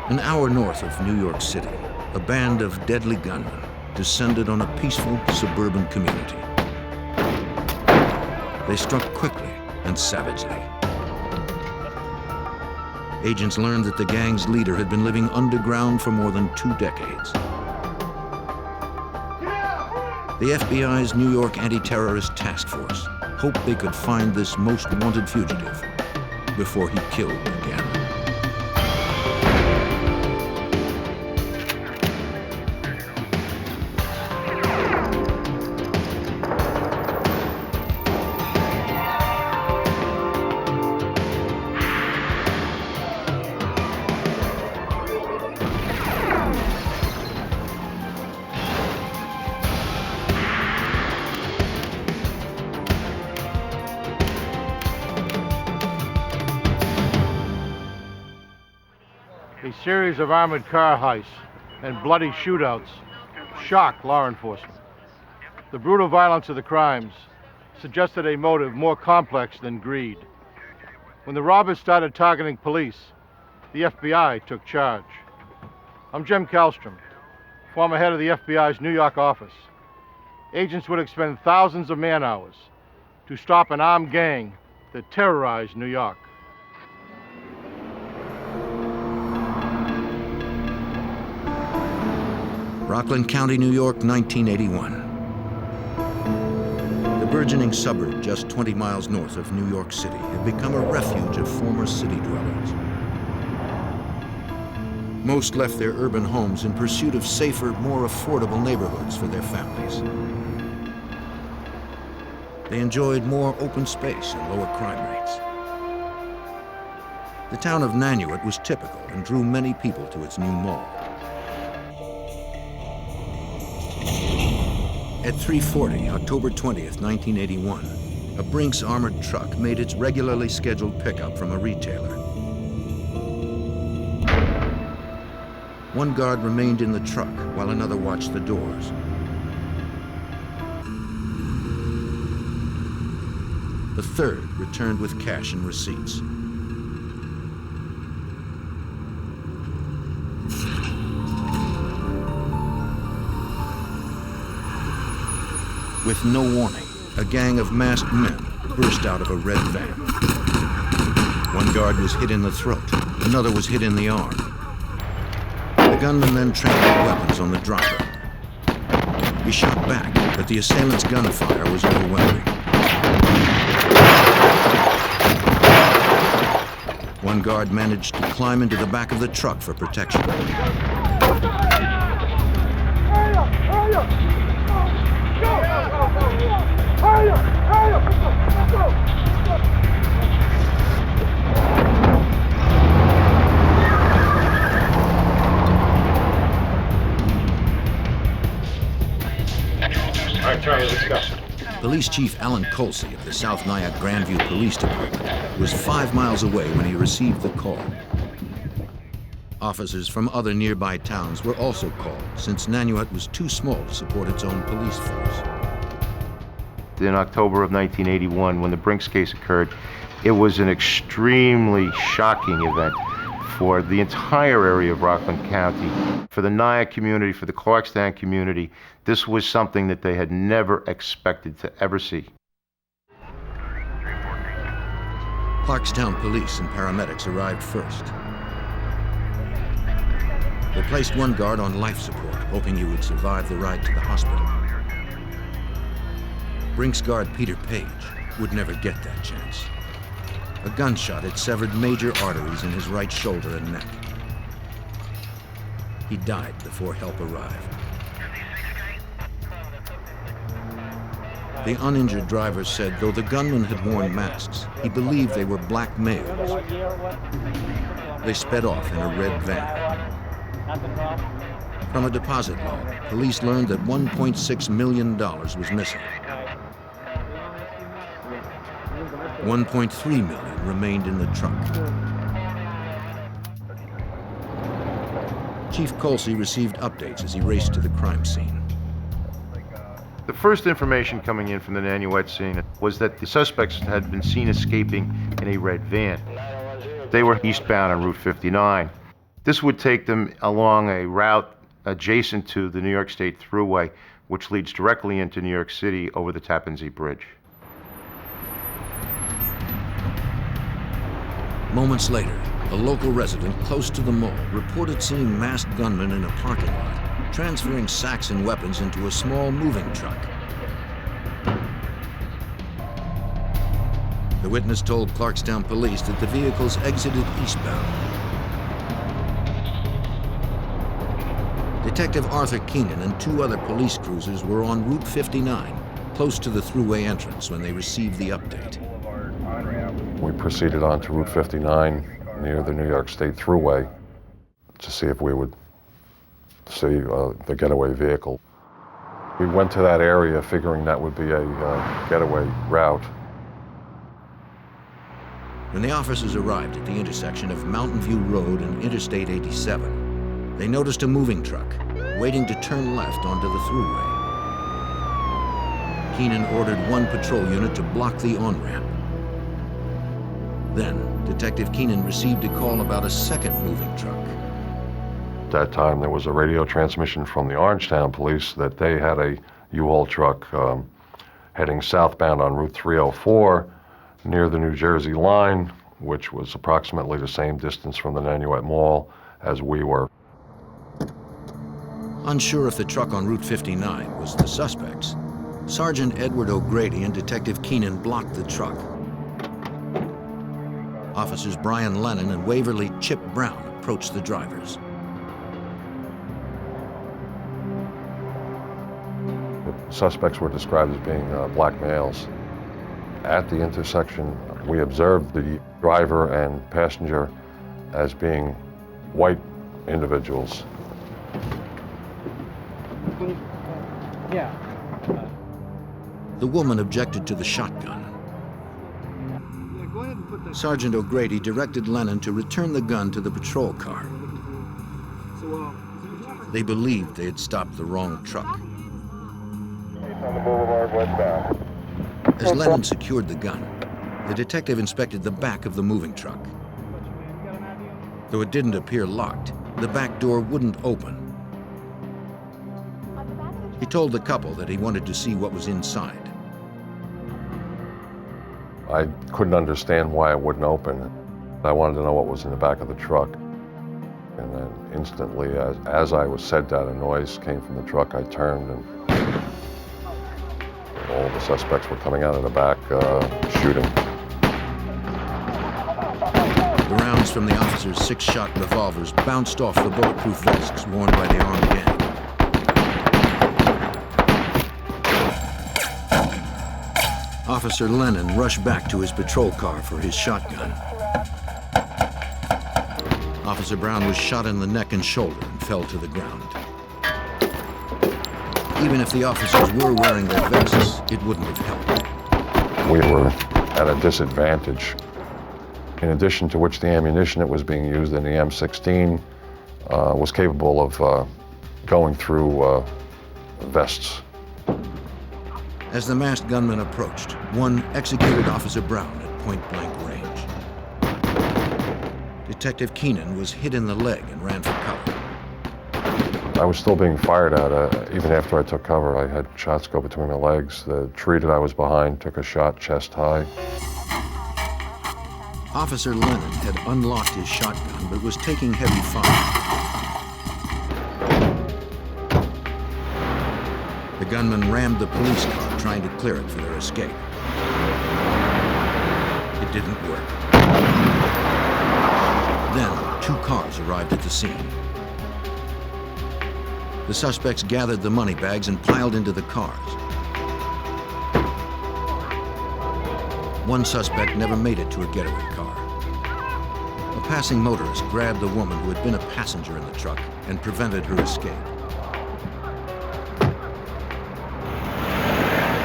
An hour north of New York City, a band of deadly gunmen descended on a peaceful suburban community. They struck quickly and savagely. Agents learned that the gang's leader had been living underground for more than 2 decades. The FBI's New York Anti-Terrorist Task Force hoped they could find this most wanted fugitive before he killed again. A series of armored car heists and bloody shootouts shocked law enforcement. The brutal violence of the crimes suggested a motive more complex than greed. When the robbers started targeting police, the FBI took charge. I'm Jim Kallstrom, former head of the FBI's New York office. Agents would expend thousands of man-hours to stop an armed gang that terrorized New York. Rockland County, New York, 1981. The burgeoning suburb just 20 miles north of New York City had become a refuge of former city dwellers. Most left their urban homes in pursuit of safer, more affordable neighborhoods for their families. They enjoyed more open space and lower crime rates. The town of Nyak was typical and drew many people to its new mall. At 3:40, October 20th, 1981, a Brinks armored truck made its regularly scheduled pickup from a retailer. One guard remained in the truck while another watched the doors. The third returned with cash and receipts. With no warning, a gang of masked men burst out of a red van. One guard was hit in the throat, another was hit in the arm. The gunman then trained their weapons on the driver. He shot back, but the assailant's gunfire was overwhelming. One guard managed to climb into the back of the truck for protection. All right, Charlie, let's go. Police Chief Alan Colsey of the South Nyack Grandview Police Department was 5 miles away when he received the call. Officers from other nearby towns were also called, since Nyak was too small to support its own police force. In October of 1981, when the Brinks case occurred, it was an extremely shocking event for the entire area of Rockland County. For the Nyak community, for the Clarkstown community, this was something that they had never expected to ever see. Clarkstown police and paramedics arrived first. They placed one guard on life support, hoping he would survive the ride to the hospital. Brinks guard Peter Paige would never get that chance. A gunshot had severed major arteries in his right shoulder and neck. He died before help arrived. The uninjured driver said though the gunman had worn masks, he believed they were black males. They sped off in a red van. From a deposit log, police learned that $1.6 million was missing. $1.3 million remained in the truck. Chief Colsey received updates as he raced to the crime scene. The first information coming in from the Nyak scene was that the suspects had been seen escaping in a red van. They were eastbound on Route 59. This would take them along a route adjacent to the New York State Thruway, which leads directly into New York City over the Tappan Zee Bridge. Moments later, a local resident close to the mall reported seeing masked gunmen in a parking lot, transferring sacks and weapons into a small moving truck. The witness told Clarkstown police that the vehicles exited eastbound. Detective Arthur Keenan and 2 other police cruisers were on Route 59, close to the thruway entrance when they received the update. We proceeded on to Route 59 near the New York State Thruway to see if we would see the getaway vehicle. We went to that area figuring that would be a getaway route. When the officers arrived at the intersection of Mountain View Road and Interstate 87, they noticed a moving truck waiting to turn left onto the thruway. Keenan ordered 1 patrol unit to block the on-ramp. Then, Detective Keenan received a call about a second moving truck. At that time, there was a radio transmission from the Orangetown police that they had a U-Haul truck heading southbound on Route 304 near the New Jersey line, which was approximately the same distance from the Nanuet Mall as we were. Unsure if the truck on Route 59 was the suspects, Sergeant Edward O'Grady and Detective Keenan blocked the truck. Officers Brian Lennon and Waverly Chip Brown approached the drivers. The suspects were described as being black males. At the intersection, we observed the driver and passenger as being white individuals. Yeah. The woman objected to the shotgun. Sergeant O'Grady directed Lennon to return the gun to the patrol car. They believed they had stopped the wrong truck. On the boulevard westbound. As Lennon secured the gun, the detective inspected the back of the moving truck. Though it didn't appear locked, the back door wouldn't open. He told the couple that he wanted to see what was inside. I couldn't understand why it wouldn't open. I wanted to know what was in the back of the truck. And then instantly, as I was said that, a noise came from the truck. I turned and all the suspects were coming out of the back, shooting. The rounds from the officers' 6-shot revolvers bounced off the bulletproof vests worn by the armed gang. Officer Lennon rushed back to his patrol car for his shotgun. Officer Brown was shot in the neck and shoulder and fell to the ground. Even if the officers were wearing their vests, it wouldn't have helped. We were at a disadvantage. In addition to which, the ammunition that was being used in the M16 was capable of going through vests. As the masked gunman approached, one executed Officer Brown at point-blank range. Detective Keenan was hit in the leg and ran for cover. I was still being fired at. Even after I took cover, I had shots go between my legs. The tree that I was behind took a shot chest high. Officer Lennon had unlocked his shotgun but was taking heavy fire. The gunman rammed the police car, trying to clear it for their escape. It didn't work. Then, 2 cars arrived at the scene. The suspects gathered the money bags and piled into the cars. One suspect never made it to a getaway car. A passing motorist grabbed the woman who had been a passenger in the truck and prevented her escape.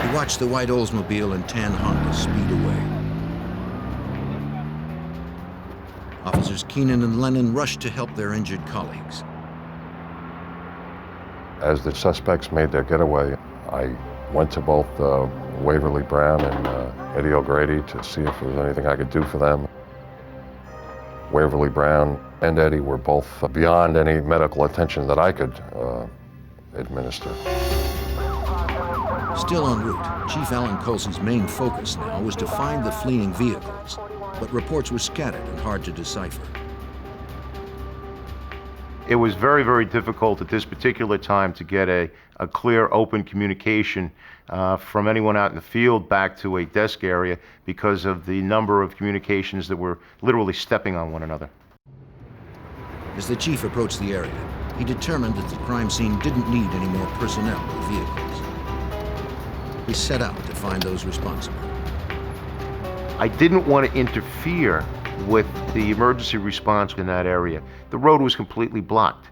He watched the white Oldsmobile and tan Honda speed away. Officers Keenan and Lennon rushed to help their injured colleagues. As the suspects made their getaway, I went to both Waverly Brown and Eddie O'Grady to see if there was anything I could do for them. Waverly Brown and Eddie were both beyond any medical attention that I could administer. Still en route, Chief Alan Colsey's main focus now was to find the fleeing vehicles, but reports were scattered and hard to decipher. It was very, very difficult at this particular time to get a clear, open communication from anyone out in the field back to a desk area because of the number of communications that were literally stepping on one another. As the chief approached the area, he determined that the crime scene didn't need any more personnel or vehicles. He set out to find those responsible. I didn't want to interfere with the emergency response in that area. The road was completely blocked.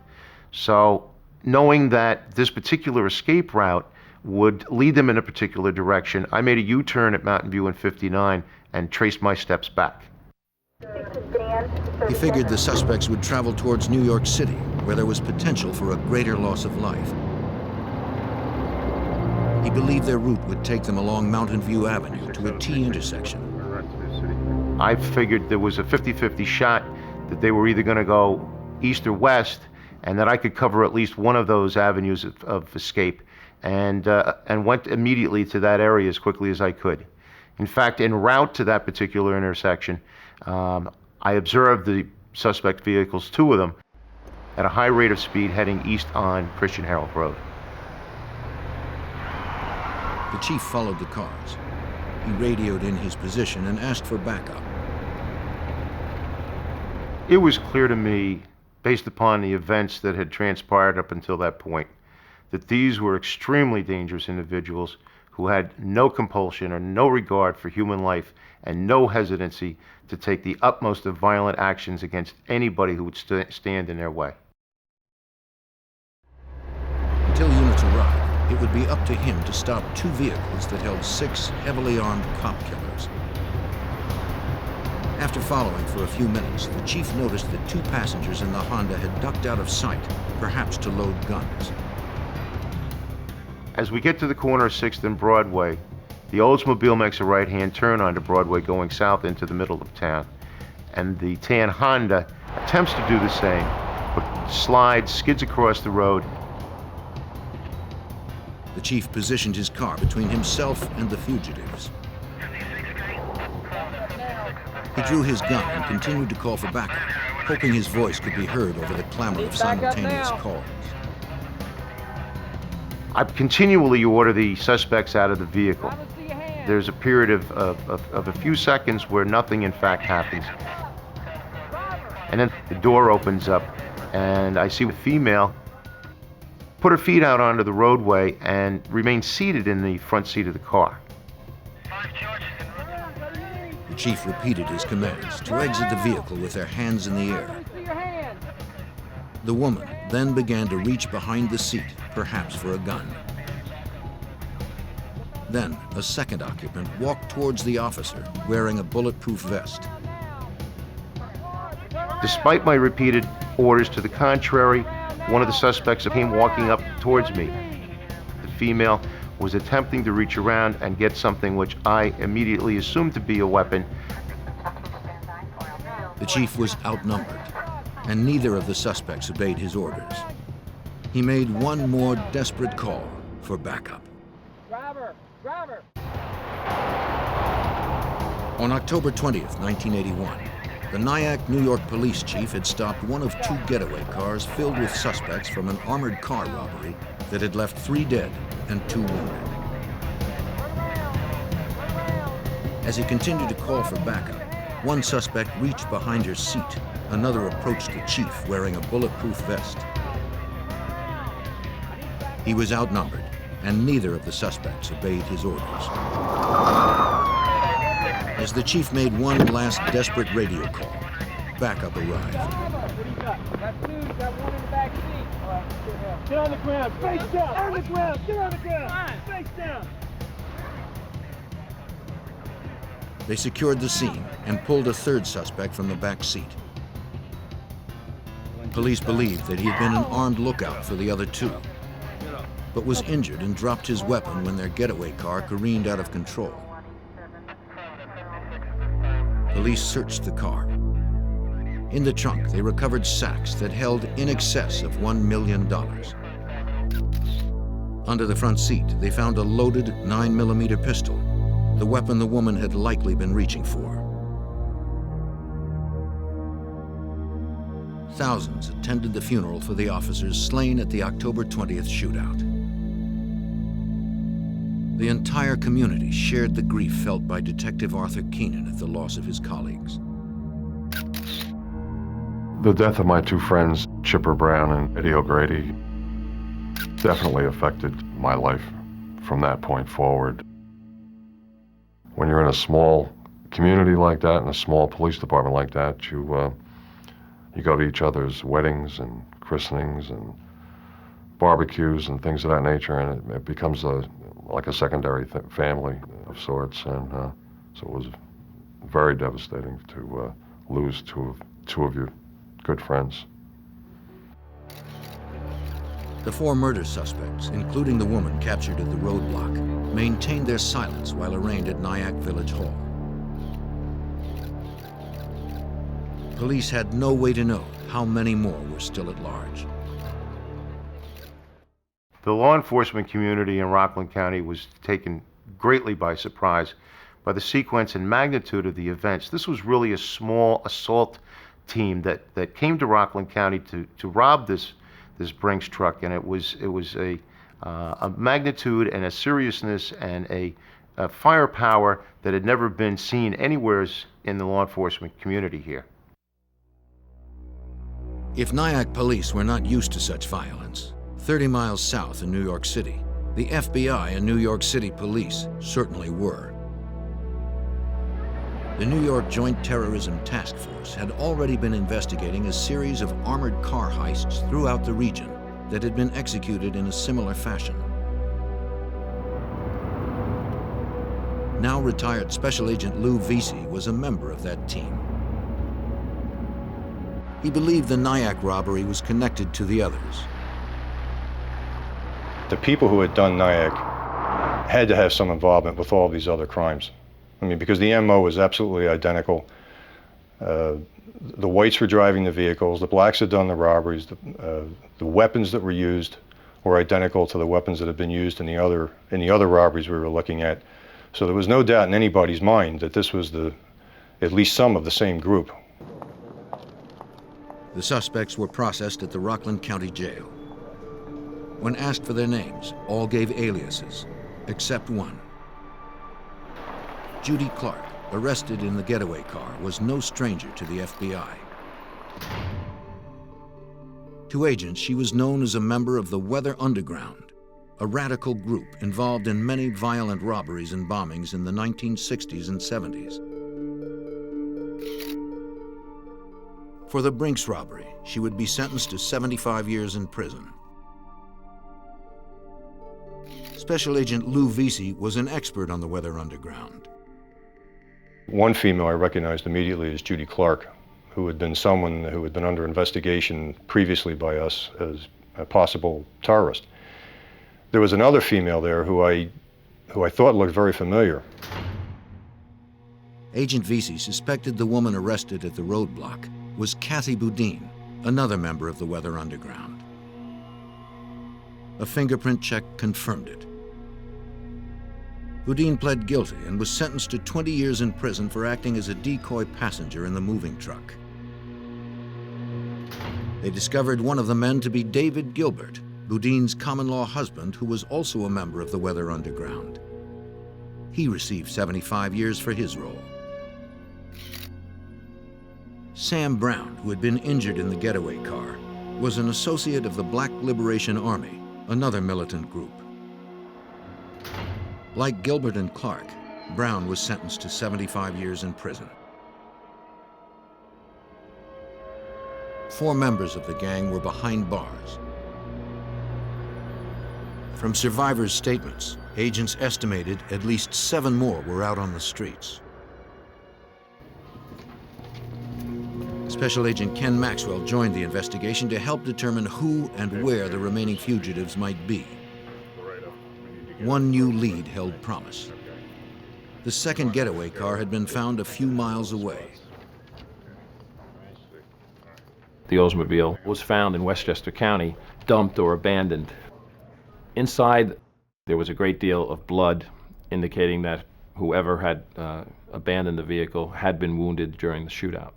So knowing that this particular escape route would lead them in a particular direction, I made a U-turn at Mountain View and 59 and traced my steps back. He figured the suspects would travel towards New York City, where there was potential for a greater loss of life. He believed their route would take them along Mountain View Avenue to a T intersection. I figured there was a 50-50 shot that they were either going to go east or west, and that I could cover at least one of those avenues of escape, and went immediately to that area as quickly as I could. In fact, en route to that particular intersection, I observed the suspect vehicles, two of them, at a high rate of speed heading east on Christian Herald Road. The chief followed the cars. He radioed in his position and asked for backup. It was clear to me, based upon the events that had transpired up until that point, that these were extremely dangerous individuals who had no compulsion or no regard for human life and no hesitancy to take the utmost of violent actions against anybody who would stand in their way. Until units arrived, it would be up to him to stop two vehicles that held 6 heavily armed cop killers. After following for a few minutes, the chief noticed that 2 passengers in the Honda had ducked out of sight, perhaps to load guns. As we get to the corner of 6th and Broadway, the Oldsmobile makes a right-hand turn onto Broadway going south into the middle of town, and the tan Honda attempts to do the same, but slides, skids across the road. The chief positioned his car between himself and the fugitives. He drew his gun and continued to call for backup, hoping his voice could be heard over the clamor of simultaneous calls. I continually order the suspects out of the vehicle. There's a period of a few seconds where nothing in fact happens. And then the door opens up and I see a female put her feet out onto the roadway and remain seated in the front seat of the car. The chief repeated his commands to exit the vehicle with their hands in the air. The woman then began to reach behind the seat, perhaps for a gun. Then a second occupant walked towards the officer wearing a bulletproof vest. Despite my repeated orders to the contrary, one of the suspects came walking up towards me. The female was attempting to reach around and get something which I immediately assumed to be a weapon. The chief was outnumbered, and neither of the suspects obeyed his orders. He made one more desperate call for backup. Driver! On October 20th, 1981, the Nyak, New York police chief had stopped one of 2 getaway cars filled with suspects from an armored car robbery that had left 3 dead and 2 wounded. As he continued to call for backup, one suspect reached behind her seat. Another approached the chief wearing a bulletproof vest. He was outnumbered, and neither of the suspects obeyed his orders. As the chief made one last desperate radio call, backup arrived. What do you got? Got 2, got 1 in the back seat. All right, get on the ground, face down, on the ground, get on the ground, face down. They secured the scene and pulled a 3rd suspect from the back seat. Police believed that he had been an armed lookout for the other 2, but was injured and dropped his weapon when their getaway car careened out of control. Police searched the car. In the trunk, they recovered sacks that held in excess of $1 million. Under the front seat, they found a loaded 9mm pistol, the weapon the woman had likely been reaching for. Thousands attended the funeral for the officers slain at the October 20th shootout. The entire community shared the grief felt by Detective Arthur Keenan at the loss of his colleagues. The death of my two friends, Chipper Brown and Eddie O'Grady, definitely affected my life from that point forward. When you're in a small community like that, in a small police department like that, you go to each other's weddings and christenings and barbecues and things of that nature, and it becomes like a secondary family of sorts. And so it was very devastating to lose two of your good friends. The four murder suspects, including the woman captured at the Roadblock, maintained their silence while arraigned at Nyak Village Hall. Police had no way to know how many more were still at large. The law enforcement community in Rockland County was taken greatly by surprise by the sequence and magnitude of the events. This was really a small assault team that came to Rockland County to rob this Brinks truck, and it was a magnitude and a seriousness and a firepower that had never been seen anywhere in the law enforcement community here. If Nyak police were not used to such violence, 30 miles south in New York City, the FBI and New York City police certainly were. The New York Joint Terrorism Task Force had already been investigating a series of armored car heists throughout the region that had been executed in a similar fashion. Now retired Special Agent Lou Vizi was a member of that team. He believed the Nyak robbery was connected to the others. The people who had done Nyak had to have some involvement with all these other crimes. I mean, because the MO was absolutely identical. The whites were driving the vehicles, the blacks had done the robberies, the weapons that were used were identical to the weapons that had been used in the other robberies we were looking at. So there was no doubt in anybody's mind that this was at least some of the same group. The suspects were processed at the Rockland County Jail. When asked for their names, all gave aliases, except one. Judy Clark, arrested in the getaway car, was no stranger to the FBI. To agents, she was known as a member of the Weather Underground, a radical group involved in many violent robberies and bombings in the 1960s and 70s. For the Brinks robbery, she would be sentenced to 75 years in prison. Special Agent Lou Vizi was an expert on the Weather Underground. One female I recognized immediately as Judy Clark, who had been someone who had been under investigation previously by us as a possible terrorist. There was another female there who I thought looked very familiar. Agent Vizi suspected the woman arrested at the Roadblock was Kathy Boudin, another member of the Weather Underground. A fingerprint check confirmed it. Boudin pled guilty and was sentenced to 20 years in prison for acting as a decoy passenger in the moving truck. They discovered one of the men to be David Gilbert, Boudin's common-law husband, who was also a member of the Weather Underground. He received 75 years for his role. Sam Brown, who had been injured in the getaway car, was an associate of the Black Liberation Army, another militant group. Like Gilbert and Clark, Brown was sentenced to 75 years in prison. 4 members of the gang were behind bars. From survivors' statements, agents estimated at least 7 more were out on the streets. Special Agent Ken Maxwell joined the investigation to help determine who and where the remaining fugitives might be. One new lead held promise. The second getaway car had been found a few miles away. The Oldsmobile was found in Westchester County, dumped or abandoned. Inside, there was a great deal of blood, indicating that whoever had abandoned the vehicle had been wounded during the shootout.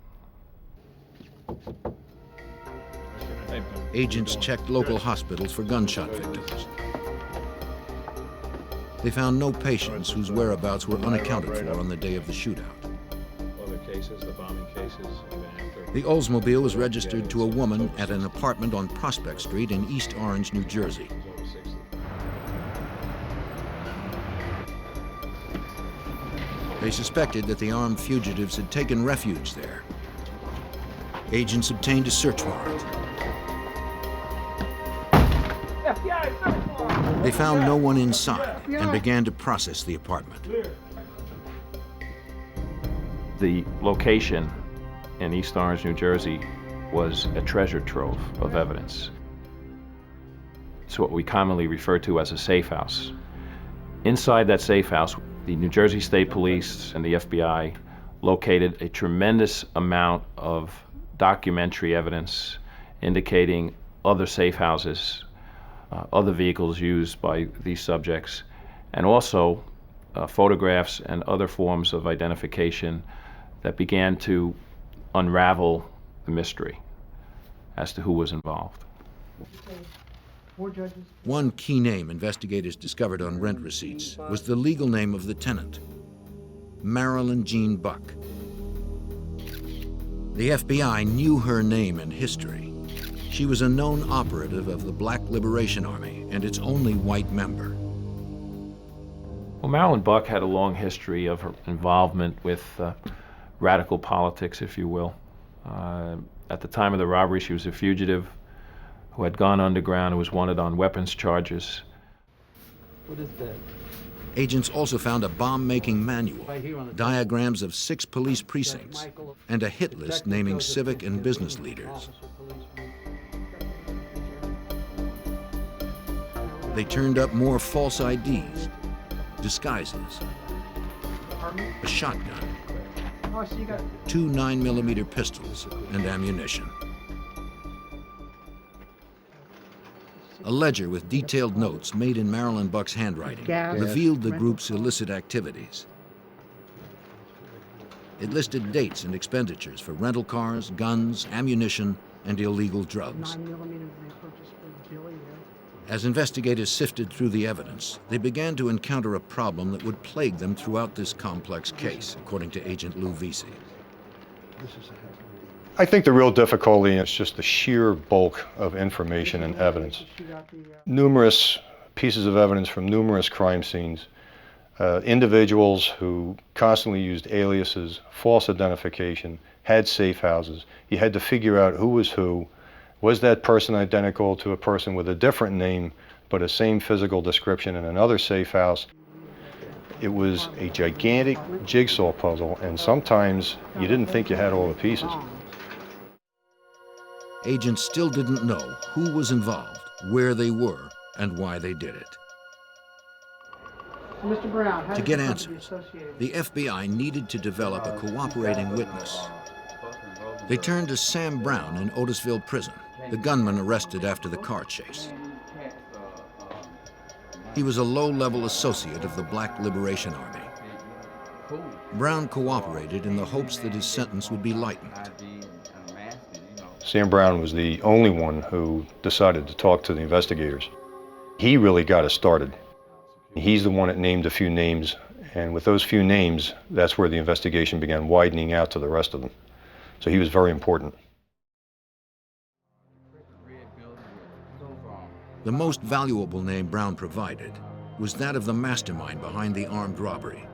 Agents checked local hospitals for gunshot victims. They found no patients whose whereabouts were unaccounted for on the day of the shootout. Other cases, the bombing cases, even after. The Oldsmobile was registered to a woman at an apartment on Prospect Street in East Orange, New Jersey. They suspected that the armed fugitives had taken refuge there. Agents obtained a search warrant. They found no one inside and began to process the apartment. The location in East Orange, New Jersey was a treasure trove of evidence. It's what we commonly refer to as a safe house. Inside that safe house, the New Jersey State Police and the FBI located a tremendous amount of documentary evidence indicating other safe houses, other vehicles used by these subjects, and also photographs and other forms of identification that began to unravel the mystery as to who was involved. One key name investigators discovered on rent receipts was the legal name of the tenant, Marilyn Jean Buck. The FBI knew her name and history. She was a known operative of the Black Liberation Army and its only white member. Well, Marilyn Buck had a long history of her involvement with radical politics, if you will. At the time of the robbery, she was a fugitive who had gone underground and was wanted on weapons charges. What is that? Agents also found a bomb-making manual, diagrams of 6 police precincts, and a hit list naming civic and business leaders. They turned up more false IDs, disguises, a shotgun, 2 9mm pistols, and ammunition. A ledger with detailed notes made in Marilyn Buck's handwriting revealed the group's illicit activities. It listed dates and expenditures for rental cars, guns, ammunition, and illegal drugs. As investigators sifted through the evidence, they began to encounter a problem that would plague them throughout this complex case, according to Agent Lou Vizi. I think the real difficulty is just the sheer bulk of information and evidence. Numerous pieces of evidence from numerous crime scenes, individuals who constantly used aliases, false identification, had safe houses. You had to figure out who was who. Was that person identical to a person with a different name but a same physical description in another safe house? It was a gigantic jigsaw puzzle, and sometimes you didn't think you had all the pieces. Agents still didn't know who was involved, where they were, and why they did it. Mr. Brown, to get answers, the FBI needed to develop a cooperating witness. They turned to Sam Brown in Otisville Prison, the gunman arrested after the car chase. He was a low-level associate of the Black Liberation Army. Brown cooperated in the hopes that his sentence would be lightened. Sam Brown was the only one who decided to talk to the investigators. He really got us started. He's the one that named a few names, and with those few names, that's where the investigation began widening out to the rest of them. So he was very important. The most valuable name Brown provided was that of the mastermind behind the armed robbery,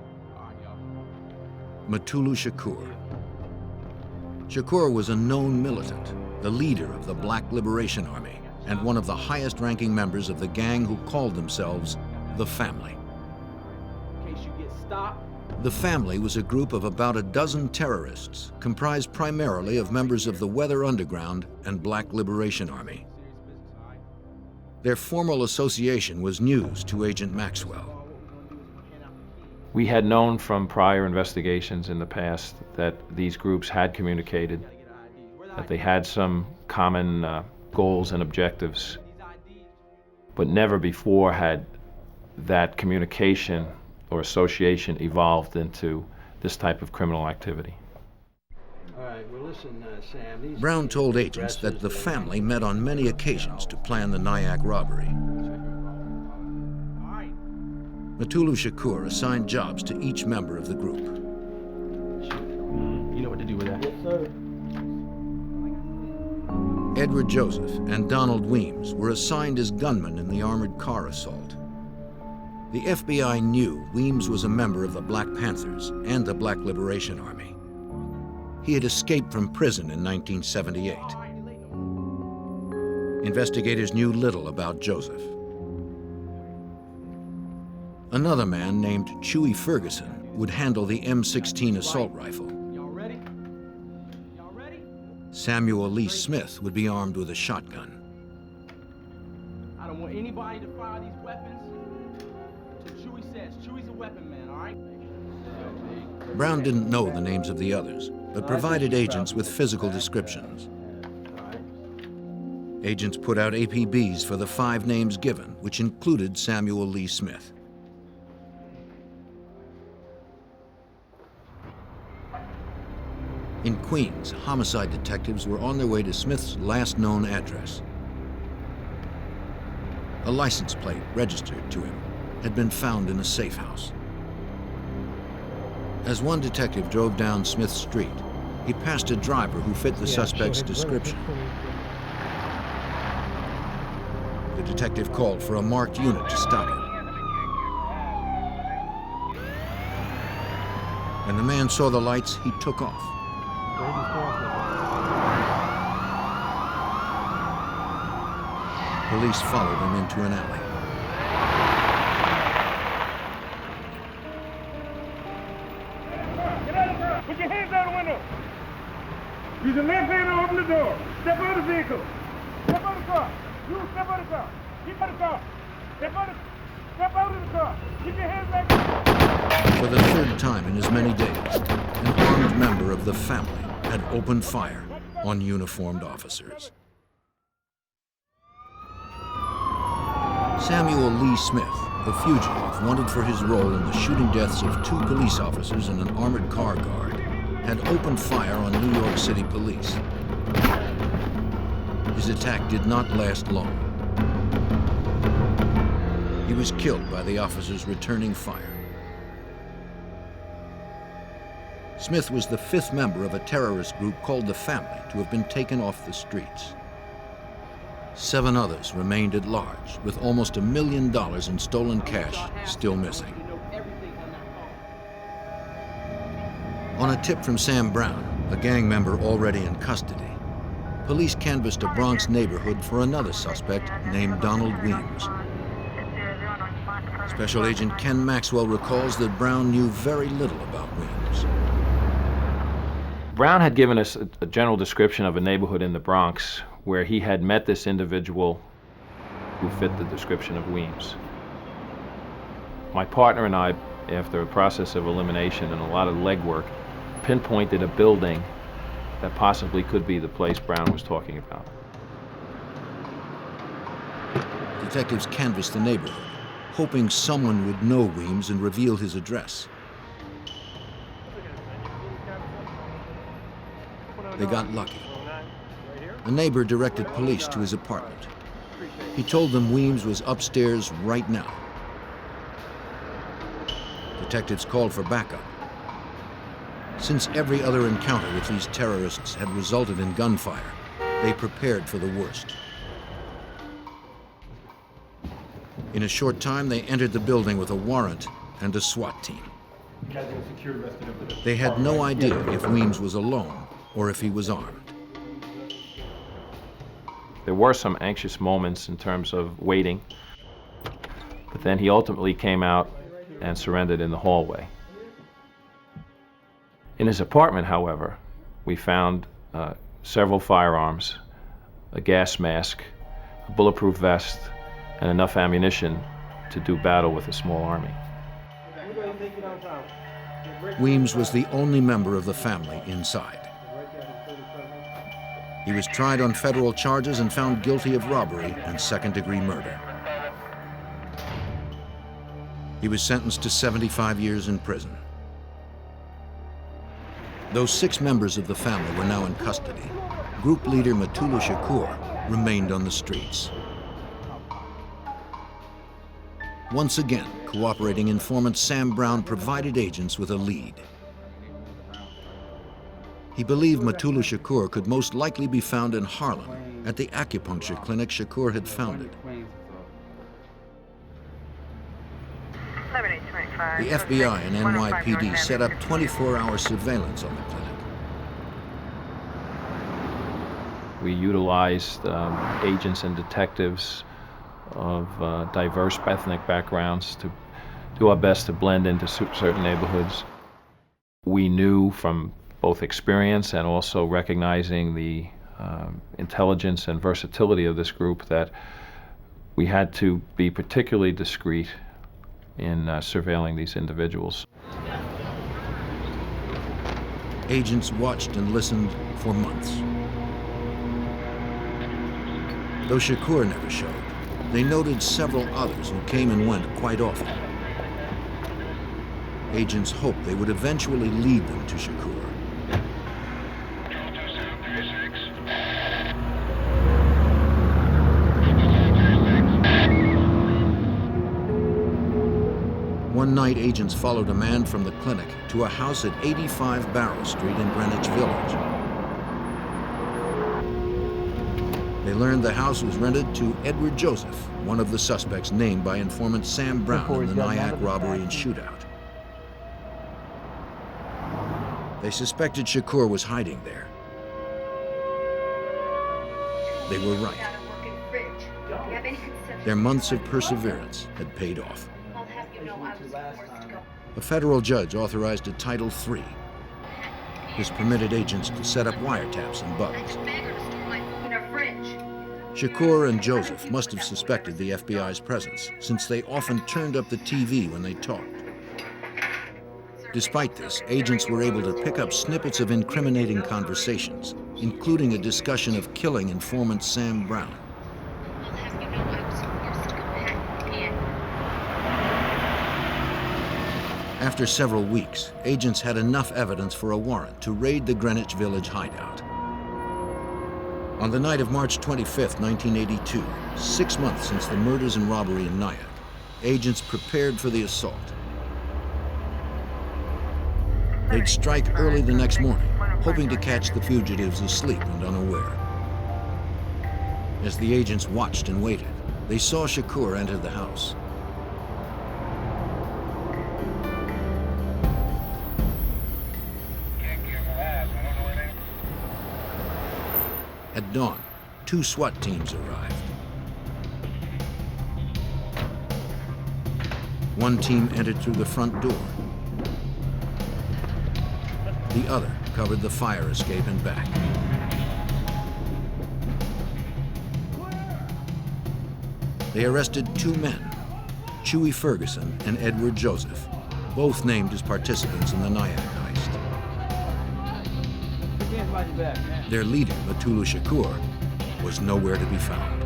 Matulu Shakur. Shakur was a known militant, the leader of the Black Liberation Army, and one of the highest-ranking members of the gang who called themselves the Family. In case you get stopped. The Family was a group of about a dozen terrorists, comprised primarily of members of the Weather Underground and Black Liberation Army. Their formal association was news to Agent Maxwell. We had known from prior investigations in the past that these groups had communicated. that they had some common goals and objectives, but never before had that communication or association evolved into this type of criminal activity. Brown told agents that the family met on many occasions to plan the Nyak robbery. Matulu Shakur assigned jobs to each member of the group. You know what to do with that? Yes, sir. Edward Joseph and Donald Weems were assigned as gunmen in the armored car assault. The FBI knew Weems was a member of the Black Panthers and the Black Liberation Army. He had escaped from prison in 1978. Investigators knew little about Joseph. Another man named Chewy Ferguson would handle the M16 assault rifle. Samuel Lee Smith would be armed with a shotgun. I don't want anybody to fire these weapons till Chewy says. Chewy's a weapon man, all right? Brown didn't know the names of the others, but provided agents with physical descriptions. Agents put out APBs for the 5 names given, which included Samuel Lee Smith. In Queens, homicide detectives were on their way to Smith's last known address. A license plate registered to him had been found in a safe house. As one detective drove down Smith Street, he passed a driver who fit the suspect's description. The detective called for a marked unit to stop him. When the man saw the lights, he took off. Police followed him into an alley. Get out of the car! Put your hands out the window! Use your left hand to open the door. Step out of the vehicle. Step out of the car. You step out of the car. Keep out of the car. Step out of the car. Keep your hands back. For the 3rd time in as many days, an armed member of the family had opened fire on uniformed officers. Samuel Lee Smith, a fugitive wanted for his role in the shooting deaths of 2 police officers and an armored car guard, had opened fire on New York City police. His attack did not last long. He was killed by the officers returning fire. Smith was the 5th member of a terrorist group called the Family to have been taken off the streets. 7 others remained at large, with almost $1 million in stolen cash still missing. On a tip from Sam Brown, a gang member already in custody, police canvassed a Bronx neighborhood for another suspect named Donald Weems. Special Agent Ken Maxwell recalls that Brown knew very little about Weems. Brown had given us a general description of a neighborhood in the Bronx where he had met this individual who fit the description of Weems. My partner and I, after a process of elimination and a lot of legwork, pinpointed a building that possibly could be the place Brown was talking about. Detectives canvassed the neighborhood, hoping someone would know Weems and reveal his address. They got lucky. A neighbor directed police to his apartment. He told them Weems was upstairs right now. Detectives called for backup. Since every other encounter with these terrorists had resulted in gunfire, they prepared for the worst. In a short time, they entered the building with a warrant and a SWAT team. They had no idea if Weems was alone or if he was armed. There were some anxious moments in terms of waiting, but then he ultimately came out and surrendered in the hallway. In his apartment, however, we found several firearms, a gas mask, a bulletproof vest, and enough ammunition to do battle with a small army. Weems was the only member of the family inside. He was tried on federal charges and found guilty of robbery and second-degree murder. He was sentenced to 75 years in prison. Though 6 members of the family were now in custody, group leader Matulu Shakur remained on the streets. Once again, cooperating informant Sam Brown provided agents with a lead. He believed Matulu Shakur could most likely be found in Harlem at the acupuncture clinic Shakur had founded. The FBI and NYPD set up 24-hour surveillance on the clinic. We utilized agents and detectives of diverse ethnic backgrounds to do our best to blend into certain neighborhoods. We knew from both experience and also recognizing the intelligence and versatility of this group that we had to be particularly discreet in surveilling these individuals. Agents watched and listened for months. Though Shakur never showed, they noted several others who came and went quite often. Agents hoped they would eventually lead them to Shakur. One night, agents followed a man from the clinic to a house at 85 Barrow Street in Greenwich Village. They learned the house was rented to Edward Joseph, one of the suspects named by informant Sam Brown in the Nyak robbery and shootout. They suspected Shakur was hiding there. They were right. Their months of perseverance had paid off. A federal judge authorized a Title III. This permitted agents to set up wiretaps and bugs. Shakur and Joseph must have suspected the FBI's presence, since they often turned up the TV when they talked. Despite this, agents were able to pick up snippets of incriminating conversations, including a discussion of killing informant Sam Brown. After several weeks, agents had enough evidence for a warrant to raid the Greenwich Village hideout. On the night of March 25, 1982, 6 months since the murders and robbery in Nyak, agents prepared for the assault. They'd strike early the next morning, hoping to catch the fugitives asleep and unaware. As the agents watched and waited, they saw Shakur enter the house. At dawn, 2 SWAT teams arrived. One team entered through the front door. The other covered the fire escape and back. They arrested 2 men, Chewy Ferguson and Edward Joseph, both named as participants in the Nyak heist. Their leader, Matulu Shakur, was nowhere to be found.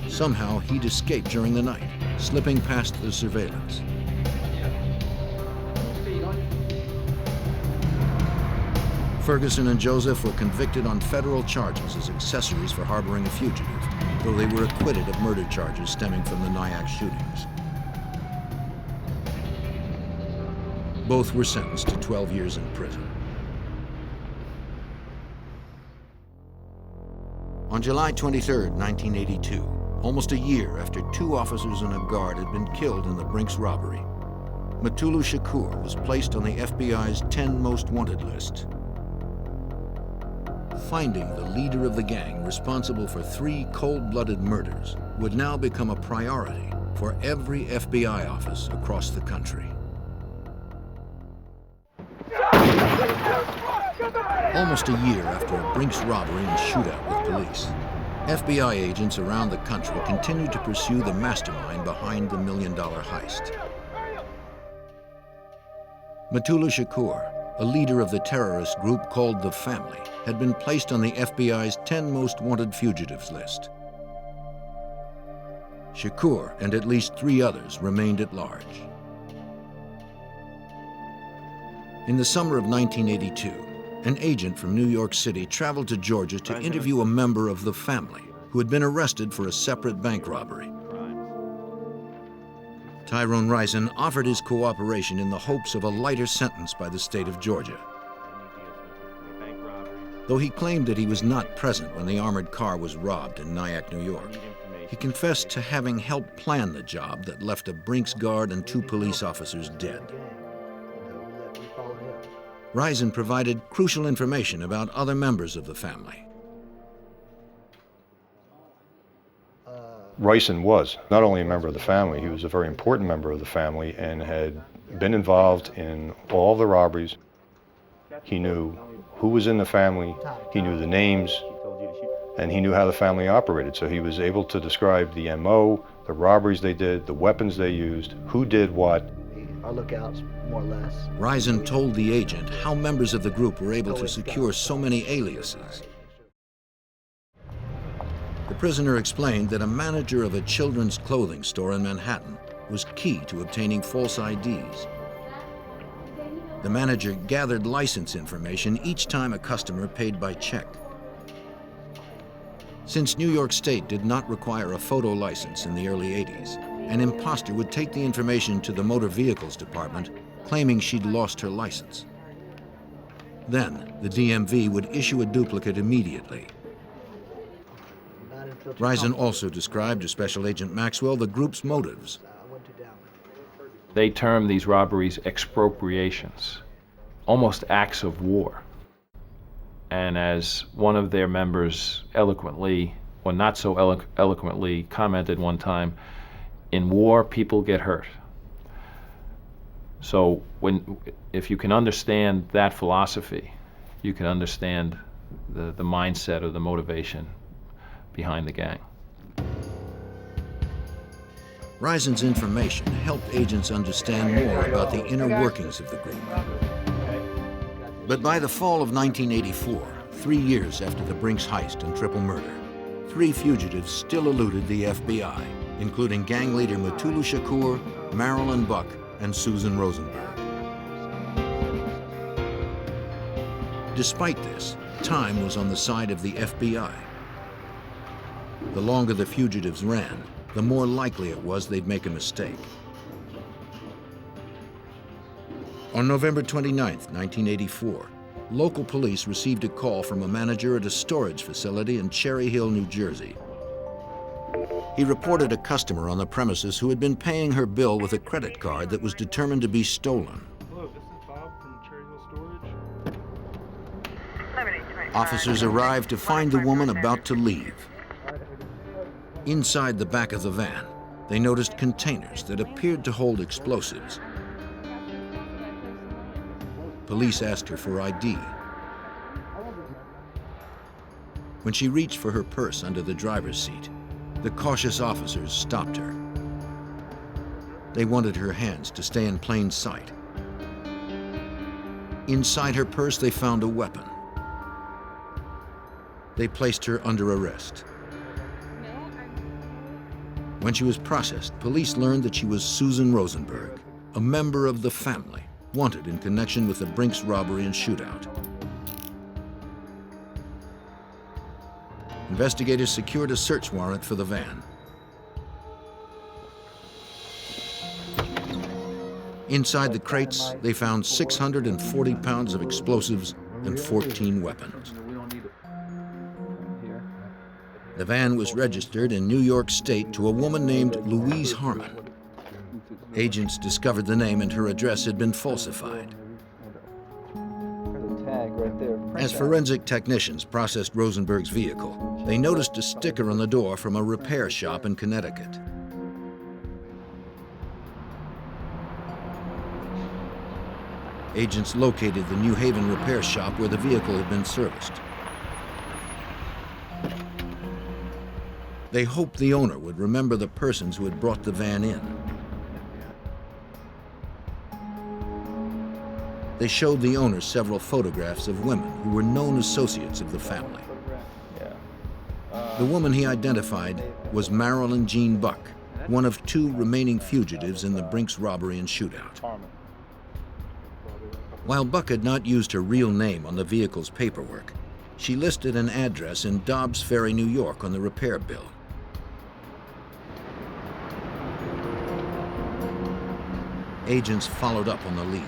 Somehow, he'd escaped during the night, slipping past the surveillance. Ferguson and Joseph were convicted on federal charges as accessories for harboring a fugitive, though they were acquitted of murder charges stemming from the Nyak shootings. Both were sentenced to 12 years in prison. On July 23, 1982, almost a year after 2 officers and a guard had been killed in the Brinks robbery, Matulu Shakur was placed on the FBI's 10 most wanted list. Finding the leader of the gang responsible for 3 cold-blooded murders would now become a priority for every FBI office across the country. Almost a year after a Brinks robbery and shootout with police, FBI agents around the country continued to pursue the mastermind behind the $1 million heist. Matulu Shakur, a leader of the terrorist group called the Family, had been placed on the FBI's 10 most wanted fugitives list. Shakur and at least 3 others remained at large. In the summer of 1982, an agent from New York City traveled to Georgia to interview a member of the Family who had been arrested for a separate bank robbery. Tyrone Risen offered his cooperation in the hopes of a lighter sentence by the state of Georgia. Though he claimed that he was not present when the armored car was robbed in Nyak, New York, he confessed to having helped plan the job that left a Brinks guard and 2 police officers dead. Risen provided crucial information about other members of the Family. Risen was not only a member of the Family, he was a very important member of the Family and had been involved in all the robberies. He knew who was in the Family, he knew the names, and he knew how the Family operated. So he was able to describe the MO, the robberies they did, the weapons they used, who did what. Our lookouts, more or less. Risen told the agent how members of the group were able to secure so many aliases. The prisoner explained that a manager of a children's clothing store in Manhattan was key to obtaining false IDs. The manager gathered license information each time a customer paid by check. Since New York State did not require a photo license in the early 80s, an imposter would take the information to the Motor Vehicles Department, claiming she'd lost her license. Then, the DMV would issue a duplicate immediately. Risen also described to Special Agent Maxwell the group's motives. They termed these robberies expropriations, almost acts of war. And as one of their members eloquently, or not so eloquently, commented one time, in war, people get hurt. So if you can understand that philosophy, you can understand the mindset or the motivation behind the gang. Risen's information helped agents understand more about the inner workings of the group. But by the fall of 1984, 3 years after the Brinks heist and triple murder, 3 fugitives still eluded the FBI, including gang leader Matulu Shakur, Marilyn Buck, and Susan Rosenberg. Despite this, time was on the side of the FBI. The longer the fugitives ran, the more likely it was they'd make a mistake. On November 29, 1984, local police received a call from a manager at a storage facility in Cherry Hill, New Jersey. He reported a customer on the premises who had been paying her bill with a credit card that was determined to be stolen. Hello, this is Bob from Cherry Hill Storage. Officers arrived to find the woman about to leave. Inside the back of the van, they noticed containers that appeared to hold explosives. Police asked her for ID. When she reached for her purse under the driver's seat, the cautious officers stopped her. They wanted her hands to stay in plain sight. Inside her purse, they found a weapon. They placed her under arrest. When she was processed, police learned that she was Susan Rosenberg, a member of the Family, wanted in connection with the Brinks robbery and shootout. Investigators secured a search warrant for the van. Inside the crates, they found 640 pounds of explosives and 14 weapons. The van was registered in New York State to a woman named Louise Harmon. Agents discovered the name and her address had been falsified. As forensic technicians processed Rosenberg's vehicle, they noticed a sticker on the door from a repair shop in Connecticut. Agents located the New Haven repair shop where the vehicle had been serviced. They hoped the owner would remember the persons who had brought the van in. They showed the owner several photographs of women who were known associates of the family. The woman he identified was Marilyn Jean Buck, one of 2 remaining fugitives in the Brinks robbery and shootout. While Buck had not used her real name on the vehicle's paperwork, she listed an address in Dobbs Ferry, New York on the repair bill. Agents followed up on the lead.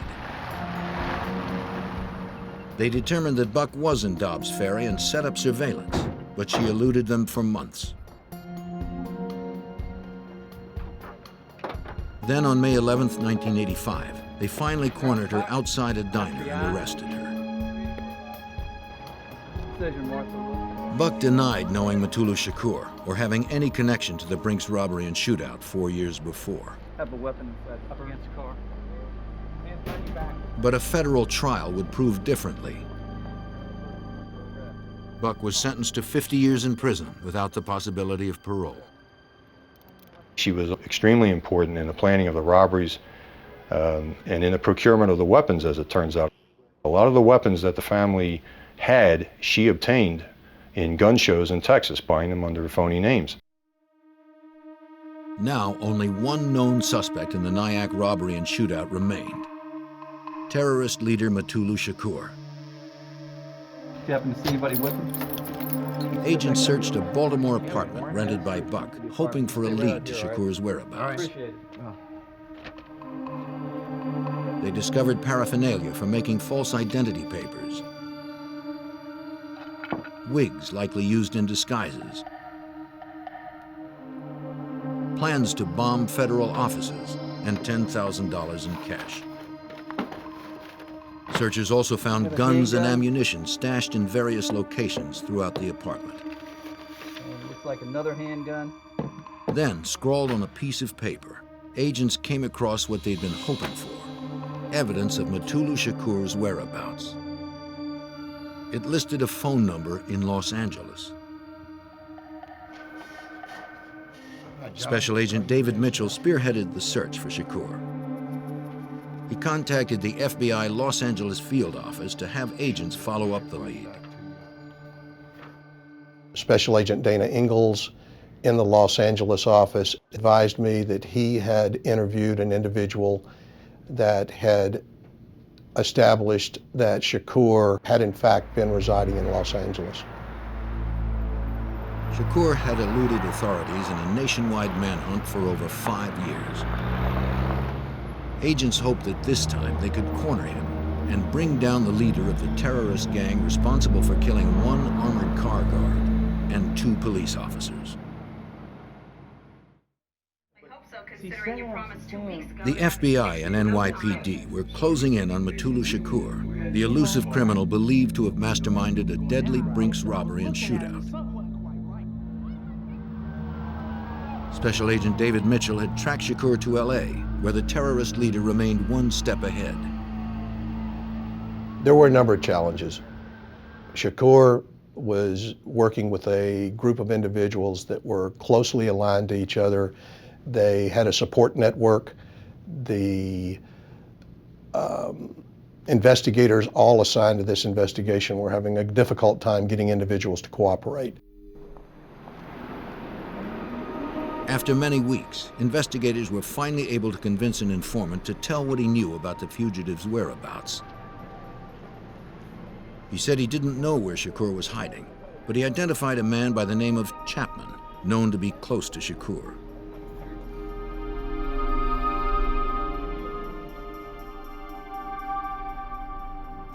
They determined that Buck was in Dobbs Ferry and set up surveillance, but she eluded them for months. Then on May 11th, 1985, they finally cornered her outside a diner and arrested her. Buck denied knowing Matulu Shakur or having any connection to the Brinks robbery and shootout 4 years before. Have a weapon up against the car. But a federal trial would prove differently. Buck was sentenced to 50 years in prison without the possibility of parole. She was extremely important in the planning of the robberies and in the procurement of the weapons, as it turns out. A lot of the weapons that the family had, she obtained in gun shows in Texas, buying them under phony names. Now, only one known suspect in the Nyak robbery and shootout remained: terrorist leader Matulu Shakur. Do you happen to see anybody with him? Agents searched a Baltimore apartment rented by Buck, hoping for a lead to Shakur's whereabouts. They discovered paraphernalia for making false identity papers, wigs likely used in disguises, plans to bomb federal offices, and $10,000 in cash. Searchers also found guns and ammunition stashed in various locations throughout the apartment. And it looks like another handgun. Then, scrawled on a piece of paper, agents came across what they'd been hoping for: evidence of Matulu Shakur's whereabouts. It listed a phone number in Los Angeles. Special Agent David Mitchell spearheaded the search for Shakur. He contacted the FBI Los Angeles field office to have agents follow up the lead. Special Agent Dana Ingalls in the Los Angeles office advised me that he had interviewed an individual that had established that Shakur had in fact been residing in Los Angeles. Shakur had eluded authorities in a nationwide manhunt for over 5 years. Agents hoped that this time they could corner him and bring down the leader of the terrorist gang responsible for killing 1 armored car guard and 2 police officers. The FBI and NYPD were closing in on Matulu Shakur, the elusive criminal believed to have masterminded a deadly Brinks robbery and shootout. Special Agent David Mitchell had tracked Shakur to LA, where the terrorist leader remained 1 step ahead. There were a number of challenges. Shakur was working with a group of individuals that were closely aligned to each other. They had a support network. The investigators all assigned to this investigation were having a difficult time getting individuals to cooperate. After many weeks, investigators were finally able to convince an informant to tell what he knew about the fugitive's whereabouts. He said he didn't know where Shakur was hiding, but he identified a man by the name of Chapman, known to be close to Shakur.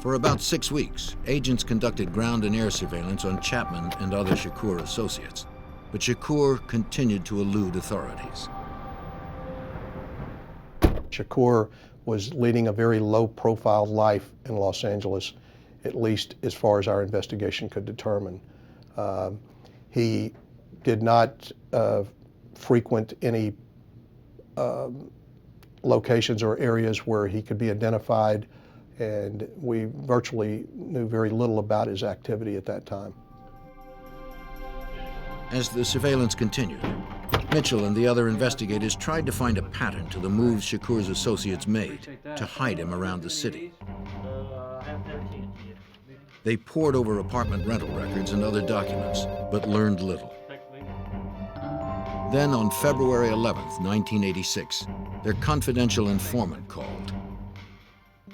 For about 6 weeks, agents conducted ground and air surveillance on Chapman and other Shakur associates, but Shakur continued to elude authorities. Shakur was leading a very low-profile life in Los Angeles, at least as far as our investigation could determine. He did not frequent any locations or areas where he could be identified, and we virtually knew very little about his activity at that time. As the surveillance continued, Mitchell and the other investigators tried to find a pattern to the moves Shakur's associates made to hide him around the city. They pored over apartment rental records and other documents, but learned little. Then on February 11th, 1986, their confidential informant called.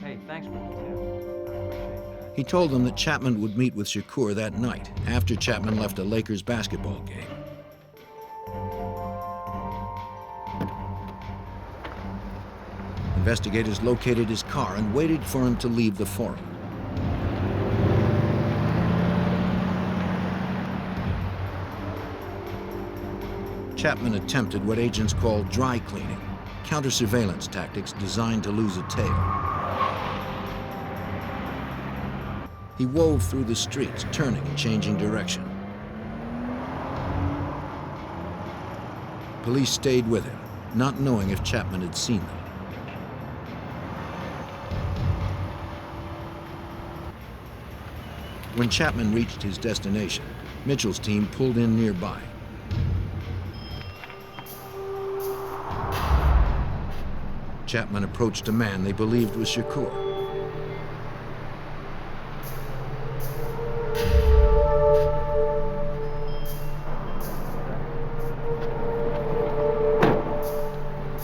Hey, thanks for the tip. He told them that Chapman would meet with Shakur that night, after Chapman left a Lakers basketball game. Investigators located his car and waited for him to leave the forum. Chapman attempted what agents call dry cleaning, counter-surveillance tactics designed to lose a tail. He wove through the streets, turning and changing direction. Police stayed with him, not knowing if Chapman had seen them. When Chapman reached his destination, Mitchell's team pulled in nearby. Chapman approached a man they believed was Shakur.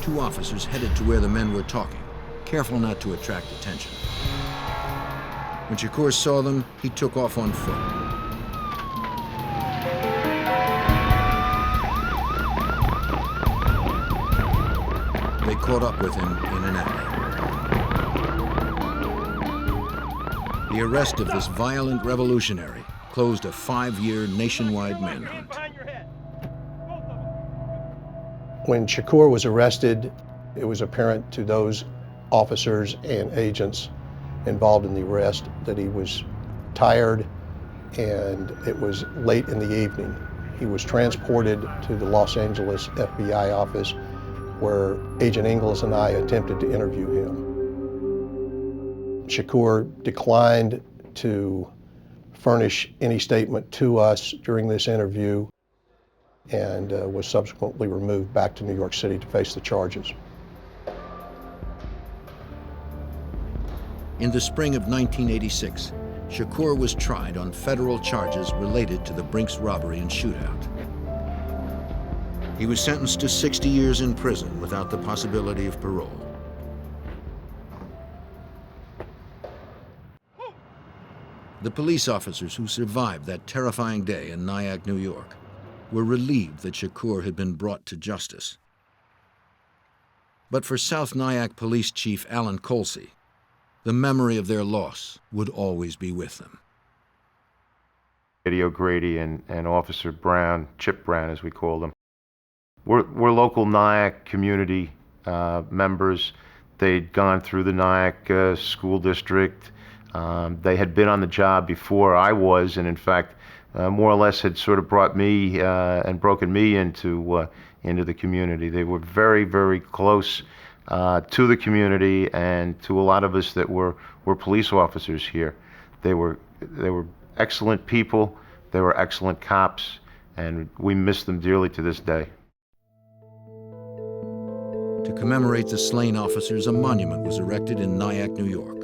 Two officers headed to where the men were talking, careful not to attract attention. When Shakur saw them, he took off on foot. They caught up with him in an alley. The arrest of this violent revolutionary closed a 5-year nationwide manhunt. When Shakur was arrested, it was apparent to those officers and agents involved in the arrest that he was tired, and it was late in the evening. He was transported to the Los Angeles FBI office, where Agent Ingalls and I attempted to interview him. Shakur declined to furnish any statement to us during this interview and was subsequently removed back to New York City to face the charges. In the spring of 1986, Shakur was tried on federal charges related to the Brinks robbery and shootout. He was sentenced to 60 years in prison without the possibility of parole. The police officers who survived that terrifying day in Nyak, New York, were relieved that Shakur had been brought to justice. But for South Nyak Police Chief Alan Colsey, the memory of their loss would always be with them. Edward O'Grady and Officer Brown, Chip Brown as we call them, we're local Nyak community members. They'd gone through the Nyak school district. They had been on the job before I was, and in fact, more or less had sort of brought me and broken me into the community. They were very, very close to the community and to a lot of us that were police officers here. They were excellent people. They were excellent cops, and we miss them dearly to this day. To commemorate the slain officers, a monument was erected in Nyak, New York.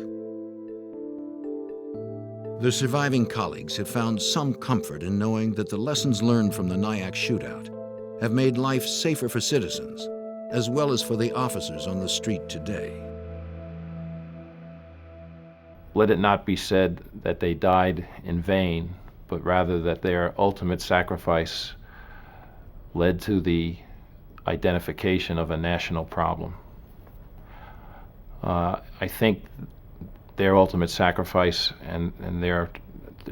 The surviving colleagues have found some comfort in knowing that the lessons learned from the Nyak shootout have made life safer for citizens, as well as for the officers on the street today. Let it not be said that they died in vain, but rather that their ultimate sacrifice led to the identification of a national problem. I think their ultimate sacrifice and the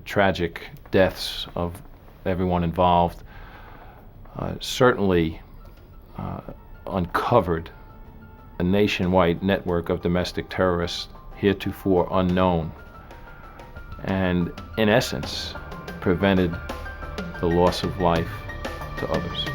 tragic deaths of everyone involved certainly uncovered a nationwide network of domestic terrorists heretofore unknown, and in essence prevented the loss of life to others.